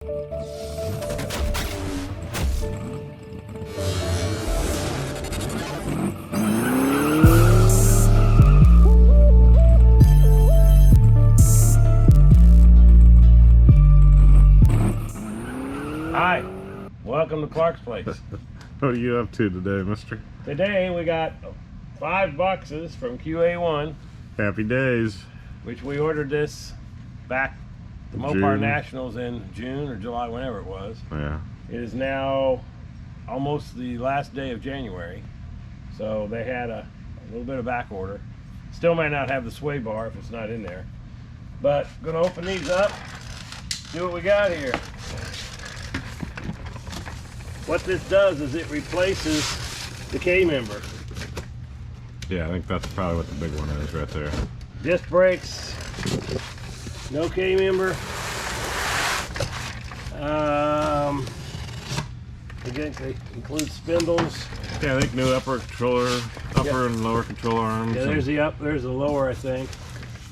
Hi, welcome to Clark's Place. What are you up to today, mister? Today we got 5 boxes from QA1. Happy days. Which we ordered this back the Mopar Nationals in June or July, whenever it was. Yeah. It is now almost the last day of January. So they had a little bit of back order. Still might not have the sway bar if it's not in there. But gonna open these up, see what we got here. What this does is it replaces the K-member. Yeah, I think that's probably what the big one is right there. Disc brakes, no K-member. Again, they include spindles. Yeah, I think new upper controller, upper and lower control arms. Yeah, there's the up, there's the lower, I think.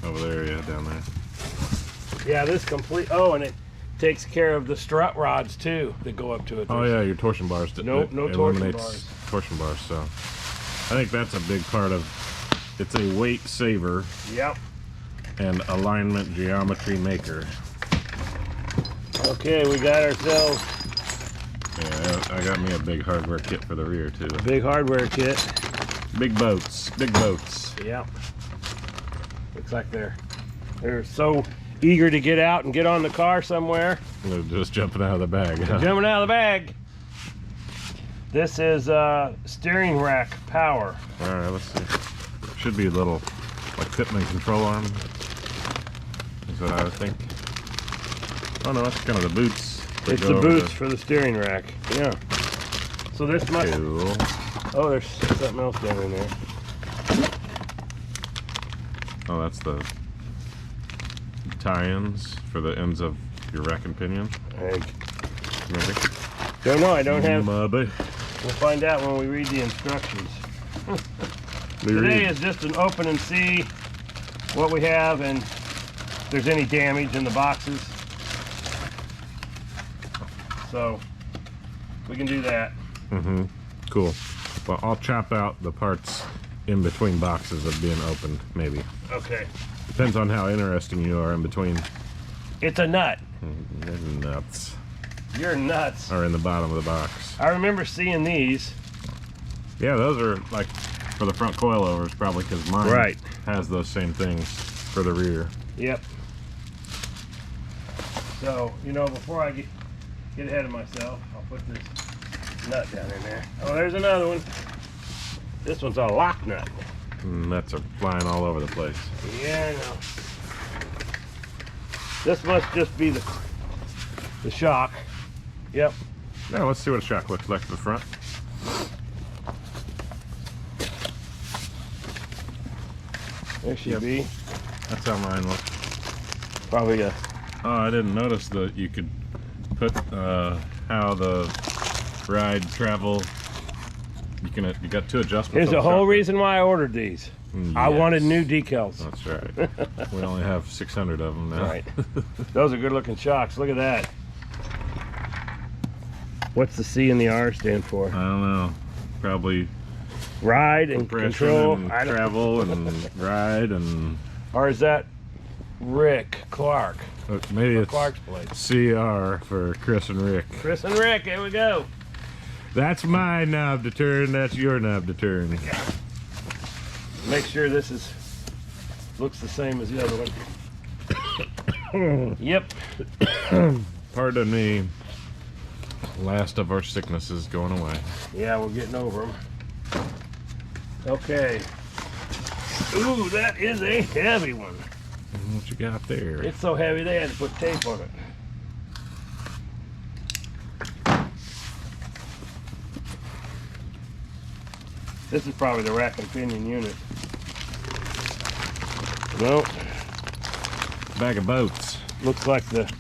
Over there, yeah, down there. Yeah, this complete. Oh, and it takes care of the strut rods too that go up to it. Oh yeah, your torsion bars. No, no torsion bars. Torsion bars. So I think that's a big part of. It's a weight saver. Yep. And alignment geometry maker. Okay, we got ourselves. Yeah, I got me a big hardware kit for the rear too. Big hardware kit. Big boats. Big boats. Yep. Looks like they're so eager to get out and get on the car somewhere. They're just jumping out of the bag. Huh? Jumping out of the bag. This is steering rack power. All right, let's see. Should be a little like Pitman control arm. Is what I would think. Oh no, that's kind of the boots. It's the boots for the steering rack. Yeah. So this must. Cool. Oh, there's something else down in there. Oh, that's the tie-ins for the ends of your rack and pinion. Maybe. Don't know. I don't have. Maybe. We'll find out when we read the instructions. Today is just an open and see what we have and if there's any damage in the boxes. So we can do that. Mm-hmm. Cool. Well, I'll chop out the parts in between boxes of being opened, maybe. Okay. Depends on how interesting you are in between. It's a nut. You're nuts. You're nuts. Are in the bottom of the box. I remember seeing these. Yeah, those are like for the front coilovers, probably, because mine has those same things for the rear. Yep. So, you know, before I get ahead of myself, I'll put this nut down in there. Oh, there's another one. This one's a lock nut. Nuts are flying all over the place. Yeah, I know. This must just be the shock. Yep. Now let's see what a shock looks like to the front. There should be. That's how mine looks. Probably a. Oh, I didn't notice that you could put how the ride travel. You got 2 adjustments. Here's the whole reason why I ordered these. Yes. I wanted new decals. That's right. We only have 600 of them now. Right. Those are good looking shocks. Look at that. What's the C and the R stand for? I don't know. Probably ride and control and travel and ride and. Or is that Rick Clark? Maybe it's Clark's Place. CR for Chris and Rick. Chris and Rick, here we go. That's my knob to turn, that's your knob to turn. Make sure this looks the same as the other one. Yep. Pardon me. Last of our sicknesses going away. Yeah, we're getting over them. Okay. Ooh, that is a heavy one. What you got there? It's so heavy they had to put tape on it. This is probably the rack and pinion unit. No. Bag of boats. Looks like the...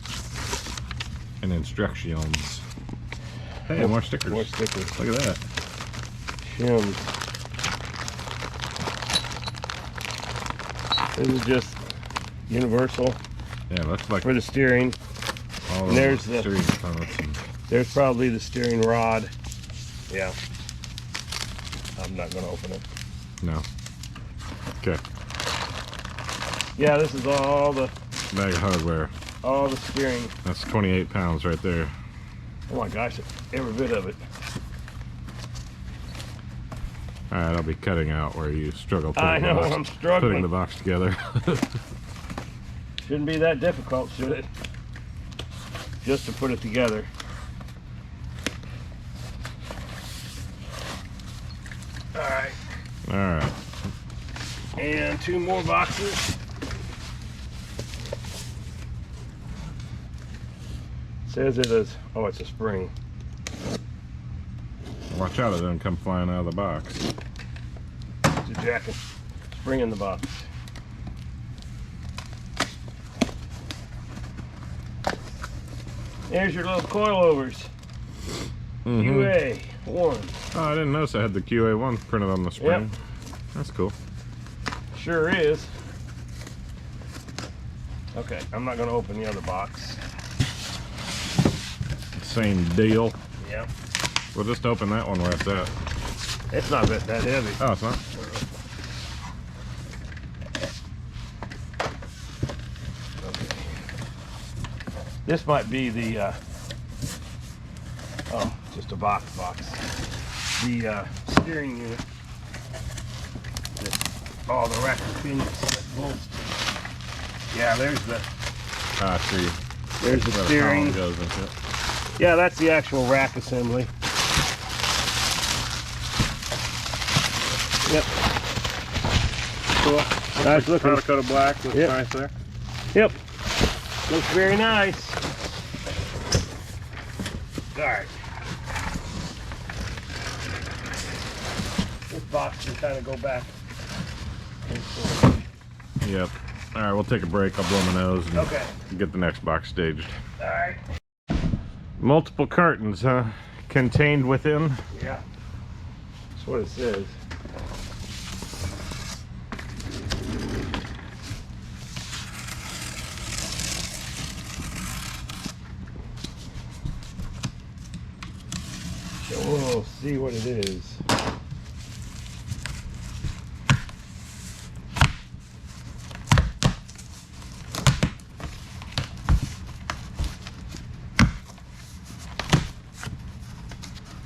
And instructions. Hey, more stickers. More stickers. Look at that. Shims. This is just universal. Yeah, looks like for the steering. All And there's the steering components. there's probably the steering rod. Yeah. I'm not gonna open it. No. Okay. Yeah, this is all the Bag of hardware. steering. That's 28 pounds right there. Oh my gosh, every bit of it. Alright, I'll be cutting out where you struggle I know, I'm putting struggling. the box together. Shouldn't be that difficult, should it? Just to put it together. Alright. Alright. And 2 more boxes. Says it is, oh, it's a spring. Watch out, it doesn't come flying out of the box. It's a jacket. Spring in the box. There's your little coilovers. QA1. Oh, I didn't notice I had the QA1 printed on the spring. Yep. That's cool. Sure is. Okay, I'm not going to open the other box. Same deal. Yep. We'll just open that one where it's at. It's not that heavy. Oh, it's not? Okay. This might be the, oh, just a box. The steering unit. Oh, the rack of pins. Yeah, there's the. Ah, I see. There's the Where steering. column goes into it. Yeah, that's the actual rack assembly. Yep. Cool. Nice looking. Powder coat of black. Looks Yep. nice there. Yep. Looks very nice. All right. This box can kind of go back. Yep. Alright, we'll take a break. I'll blow my nose and Okay. get the next box staged. All right. Multiple cartons, huh? Contained within. Yeah. That's what it says. So we'll see what it is.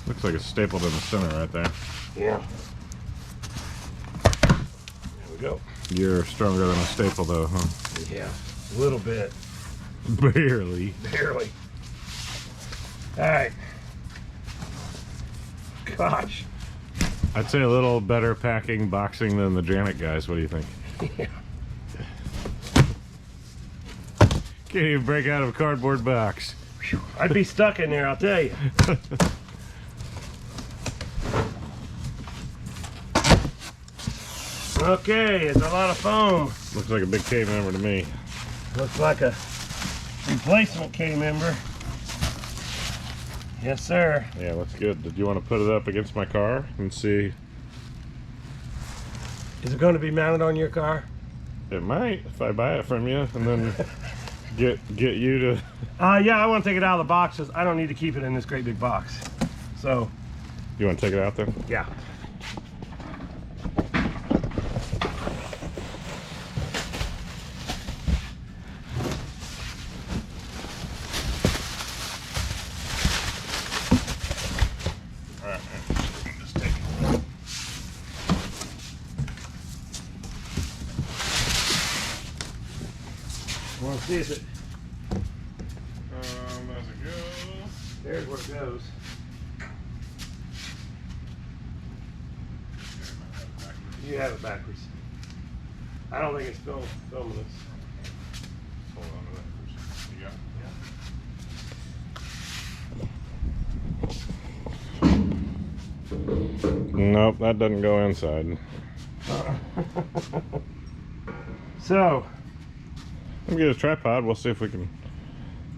Looks like it's stapled in the center right there. Yeah. There we go. You're stronger than a staple though, huh? Yeah. A little bit. Barely. Barely. All right. Gosh. I'd say a little better packing boxing than the Janet guys. What do you think? Yeah. Can't even break out of a cardboard box. I'd be stuck in there, I'll tell you. Okay, it's a lot of foam. Looks like a big K member to me. Looks like a replacement K member. Yes, sir. Yeah, that's good. Did you want to put it up against my car and see? Is it going to be mounted on your car? It might if I buy it from you and then get you to. Yeah, I want to take it out of the boxes. I don't need to keep it in this great big box. So, You want to take it out then? yeah. Just take it. I want to see if it. As it goes. There's where it goes. You have it backwards. I don't think it's filming this. Hold on to that first. You got it? Nope, that doesn't go inside. So, Let me get a tripod. We'll see if we can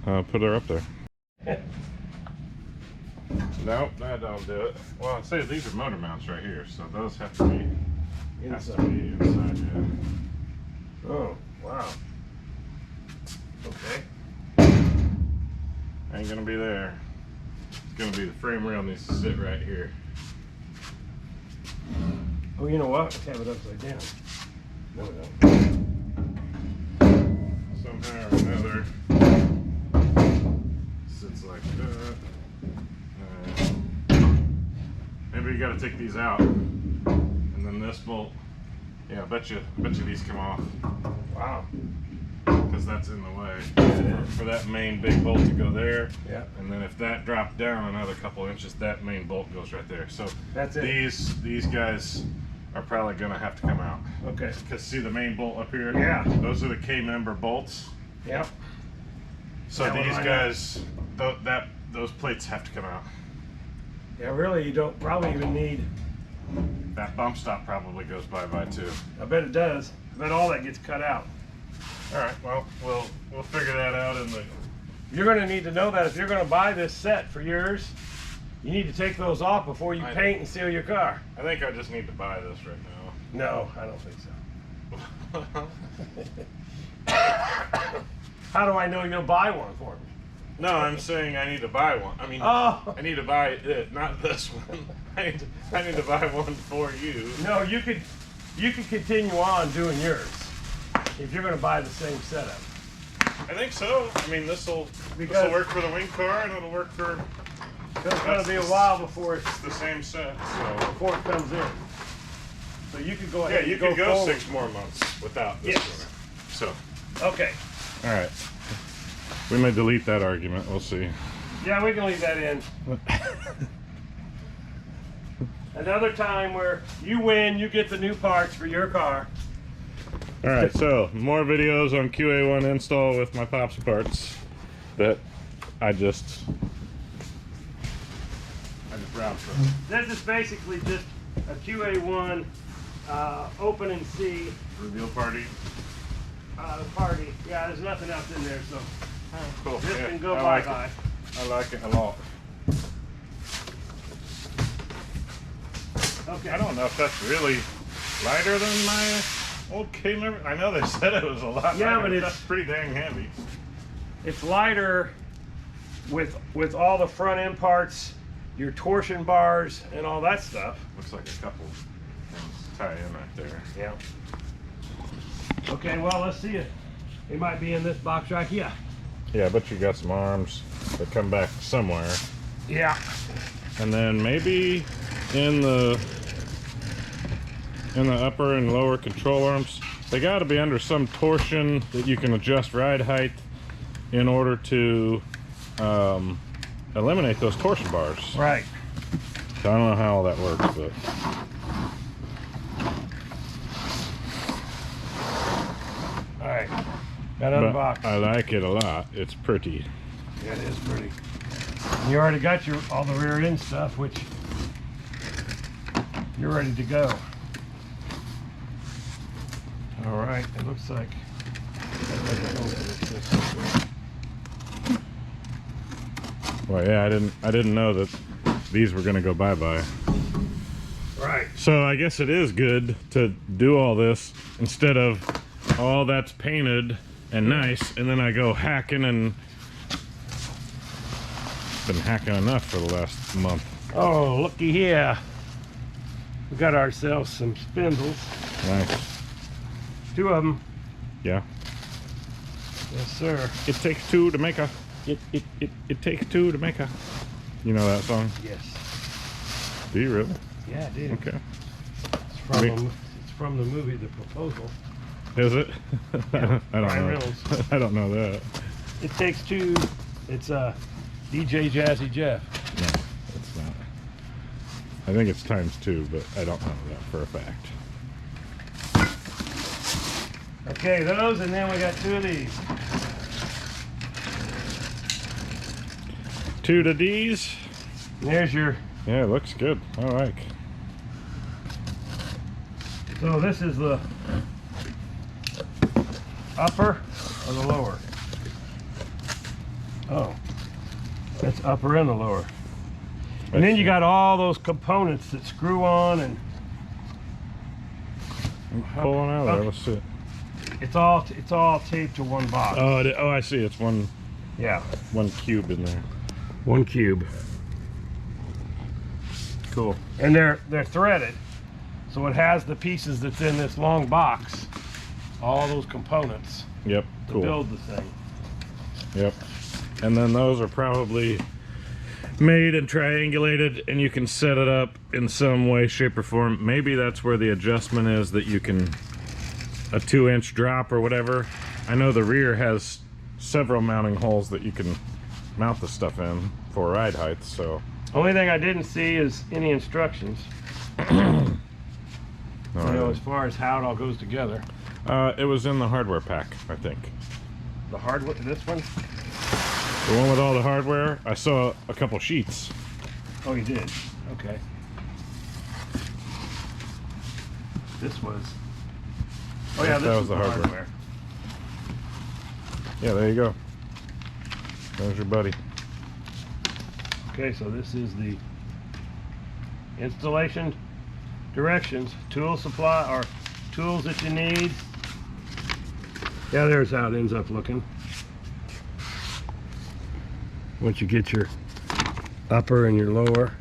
put her up there. Nope, that don't do it. Well, I'd say these are motor mounts right here, so those have to be inside. inside, yeah. Oh, wow. Okay. ain't gonna be there. It's gonna be the frame rail needs to sit right here. Oh, you know what? Let's have it upside down. No, we don't. Somehow or another, sits like that. Maybe you got to take these out, and then this bolt. Yeah, I bet you these come off. Wow. Because that's in the way for that main big bolt to go there. Yeah. And then if that dropped down another couple inches, that main bolt goes right there. So That's it. These guys are probably gonna have to come out. Okay. Because see the main bolt up here? Yeah. Those are the K-member bolts. Yep. So That one these I know. guys, those plates have to come out. Yeah, really, you don't probably even need. That bump stop probably goes bye-bye too. I bet it does. I bet all that gets cut out. All right, well, we'll figure that out in the. You're going to need to know that if you're going to buy this set for yours, you need to take those off before you paint and seal your car. I think I just need to buy this right now. No, I don't think so. How do I know you'll buy one for me? No, I'm saying I need to buy one. I mean, Oh. I need to buy it, not this one. I need to buy one for you. No, you could continue on doing yours if you're going to buy the same setup. I think so. I mean, this'll Because- work for the wing car, and it'll work for. It's going to be a while before It's the same set. So it comes in. So you could go yeah, ahead. you and could go forward. 6 more months without this Yes. one. So Okay. all right, we may delete that argument. We'll see. Yeah, we can leave that in. Another time where you win, you get the new parts for your car. All right, so more videos on QA1 install with my pops parts that I just route for. This is basically just a QA1 open and see Reveal party. party. Yeah, there's nothing else in there, so Cool. this Yeah, can go I like bye-bye. it. I like it a lot. Okay. I don't know if that's really lighter than my old K-member. I know they said it was a lot Yeah, lighter, but that's pretty dang heavy. It's lighter with all the front end parts, your torsion bars, and all that stuff. Looks like a couple things tie in right there. Yeah. Okay, well, let's see it. It might be in this box right here. Yeah, I bet you got some arms that come back somewhere. Yeah. And then maybe in the upper and lower control arms, they got to be under some torsion that you can adjust ride height in order to eliminate those torsion bars. Right. So I don't know how all that works, but All right. Got another but box. I like it a lot. It's pretty. Yeah, it is pretty. You already got all the rear end stuff, which you're ready to go. All right, it looks like. Well, yeah, I didn't know that these were gonna go bye-bye. Right. So I guess it is good to do all this instead of all that's painted and nice, and then I go hacking and been hacking enough for the last month. Oh, looky here. We got ourselves some spindles. Nice. 2 of them. Yeah. Yes, sir. It takes two to make a. It takes two to make a. You know that song? Yes. Do you really? Yeah, I do. Okay. It's from the movie The Proposal. Is it? Yeah, I don't Ryan know. Reynolds. I don't know that. It Takes Two. It's DJ Jazzy Jeff. No, it's not. I think it's ×2, but I don't know that for a fact. Okay, those, and then we got 2 of these. 2 to D's. And there's your. Yeah, it looks good. I like. So this is the upper or the lower? Oh, that's upper and the lower. And then you got all those components that screw on, and Pulling out there. Okay. Let's see it. it's all taped to one box. Oh, I see. It's one Yeah, 1 cube in there. 1 cube. Cool. And they're threaded, so it has the pieces that's in this long box, all those components Yep. to Cool. build the thing. Yep. And then those are probably made and triangulated, and you can set it up in some way, shape, or form. Maybe that's where the adjustment is, that you can, a 2-inch drop or whatever. I know the rear has several mounting holes that you can mount the stuff in for ride height, so. Only thing I didn't see is any instructions, No, you know, as far as how it all goes together. it was in the hardware pack, I think. The hardware, this one? The one with all the hardware, I saw a couple sheets. Oh, you did? Okay. This was... Oh yeah, this That was was the the hardware. hardware. Yeah, there you go. There's your buddy. Okay, so this is the installation directions, tool supply, or tools that you need. Yeah, there's how it ends up looking. Once you get your upper and your lower.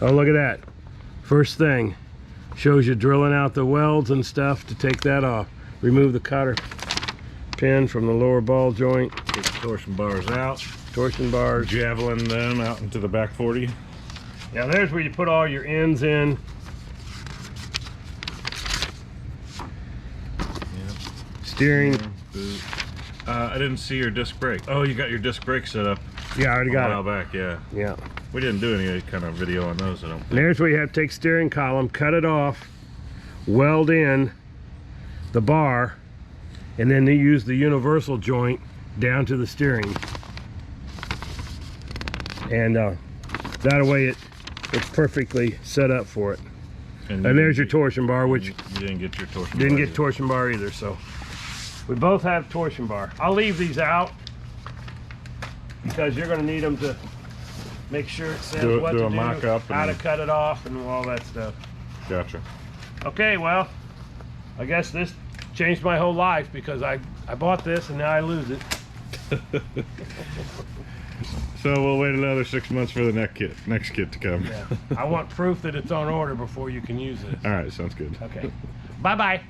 Oh, look at that. First thing, shows you drilling out the welds and stuff to take that off. Remove the cotter pin from the lower ball joint. Get the torsion bars out. Torsion bars. Javelin them out into the back 40. Yeah, there's where you put all your ends in. Steering. I didn't see your disc brake. Oh, you got your disc brake set up Yeah, I already a got while it. back, yeah. Yeah. We didn't do any kind of video on those, I don't think. And there's where you have to take steering column, cut it off, weld in the bar, and then they use the universal joint down to the steering. And that way it's perfectly set up for it. And there's your torsion bar, which you didn't get your torsion didn't bar get either. torsion bar either, so we both have torsion bar. I'll leave these out because you're going to need them to make sure it says Do what a to do, mock-up how to and- cut it off, and all that stuff. Gotcha. Okay, well, I guess this changed my whole life because I bought this and now I lose it. So we'll wait another 6 months for the next kit to come. Yeah. I want proof that it's on order before you can use it. All right, sounds good. Okay. Bye-bye.